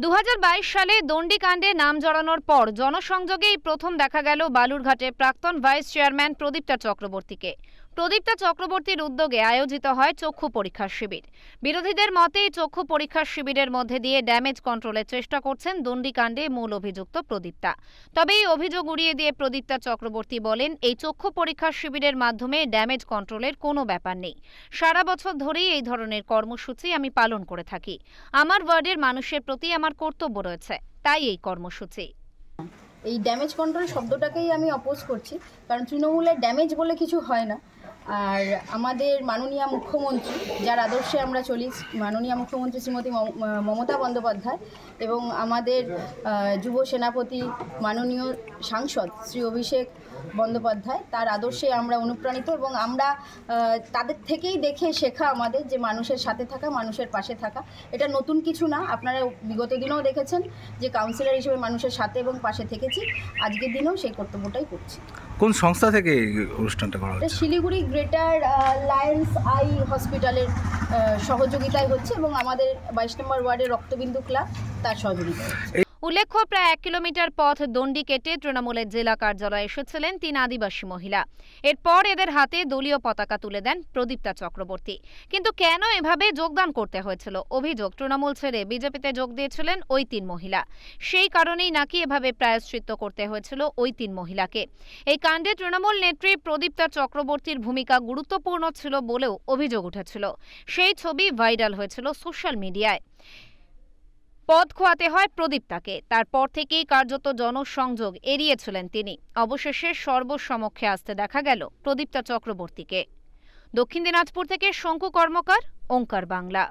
2022 সালে দণ্ডিকাণ্ডে নাম জড়ানোর পর জনসংযোগেই প্রথম দেখা গেল বালুরঘাটে প্রাক্তন ভাইস চেয়ারম্যান প্রদীপ্তা চক্রবর্তীকে। প্রদীপ্তা চক্রবর্তীর উদ্যোগে আয়োজিত হয় চক্ষু পরীক্ষার শিবির। বিরোধীদের মতে চক্ষু পরীক্ষার শিবিরের মধ্যে দিয়ে ড্যামেজ কন্ট্রোলের চেষ্টা করছেন দণ্ডিকাণ্ডে মূল অভিযুক্ত প্রদীপ্তা। তবে এই অভিযোগ উড়িয়ে দিয়ে প্রদীপ্তা চক্রবর্তী বলেন, এই চক্ষু পরীক্ষার শিবিরের মাধ্যমে ড্যামেজ কন্ট্রোলের কোনো ব্যাপার নেই। সারা বছর ধরেই এই ধরনের কর্মসূচি আমি পালন করে থাকি। আমার ওয়ার্ডের মানুষের প্রতি আমার কর্তব্য রয়েছে, তাই এই কর্মসূচি। এই ড্যামেজ কন্ট্রোল শব্দটাকেই আমি অপোজ করছি, কারণ তৃণমূলের ড্যামেজ বলে কিছু হয় না। আর আমাদের মাননীয় মুখ্যমন্ত্রী, যার আদর্শে আমরা চলি, মাননীয় মুখ্যমন্ত্রী শ্রীমতী মমতা বন্দ্যোপাধ্যায় এবং আমাদের যুব সেনাপতি মাননীয় সাংসদ শ্রী অভিষেক বন্দ্যোপাধ্যায়, তার আদর্শে আমরা অনুপ্রাণিত এবং আমরা তাদের থেকেই দেখে শেখা আমাদের যে মানুষের সাথে থাকা, মানুষের পাশে থাকা। এটা নতুন কিছু না, আপনারা বিগত দিনেও দেখেছেন যে কাউন্সিলর হিসেবে মানুষের সাথে এবং পাশে থেকেছি, আজকের দিনেও সেই কর্তব্যটাই করছি। কোন সংস্থা থেকে এই অনুষ্ঠানটা করা হচ্ছে? শিলিগুড়ি গ্রেটার লায়ন্স আই হসপিটালের সহযোগিতায় হচ্ছে এবং আমাদের 22 নম্বর ওয়ার্ডের রক্তবিন্দু ক্লাব তার সহযোগিতায়। উল্লেখ্য, প্রায় 1 কিলোমিটার পথ দণ্ডি কেটে তৃণমূলের জেলা কার্যালয়ে এসেছিলেন 3 আদিবাসী মহিলা। এরপর এদের হাতে দলীয় পতাকা তুলে দেন প্রদীপ্তা চক্রবর্তী। কিন্তু কেন এভাবে যোগদান করতে হয়েছিল? অভিযোগ, তৃণমূল ছেড়ে বিজেপিতে যোগ দিয়েছিলেন ওই 3 মহিলা। সেই কারণেই নাকি এভাবে প্রায়শ্চিত্ত করতে হয়েছিল ওই 3 মহিলাকে। এই কাণ্ডে তৃণমূল নেত্রী প্রদীপ্তা চক্রবর্তীর ভূমিকা গুরুত্বপূর্ণ ছিল বলেও অভিযোগ উঠেছিল। সেই ছবি ভাইরাল হয়েছিল সোশ্যাল মিডিয়ায়। পদ খোয়াতে হয় প্রদীপ্তাকে। তারপর থেকেই কার্যত জনসংযোগ এড়িয়েছিলেন তিনি। অবশেষে সর্বসমক্ষে আসতে দেখা গেল প্রদীপ্তা চক্রবর্তীকে। দক্ষিণ দিনাজপুর থেকে শঙ্কু কর্মকার, ওঙ্কার বাংলা।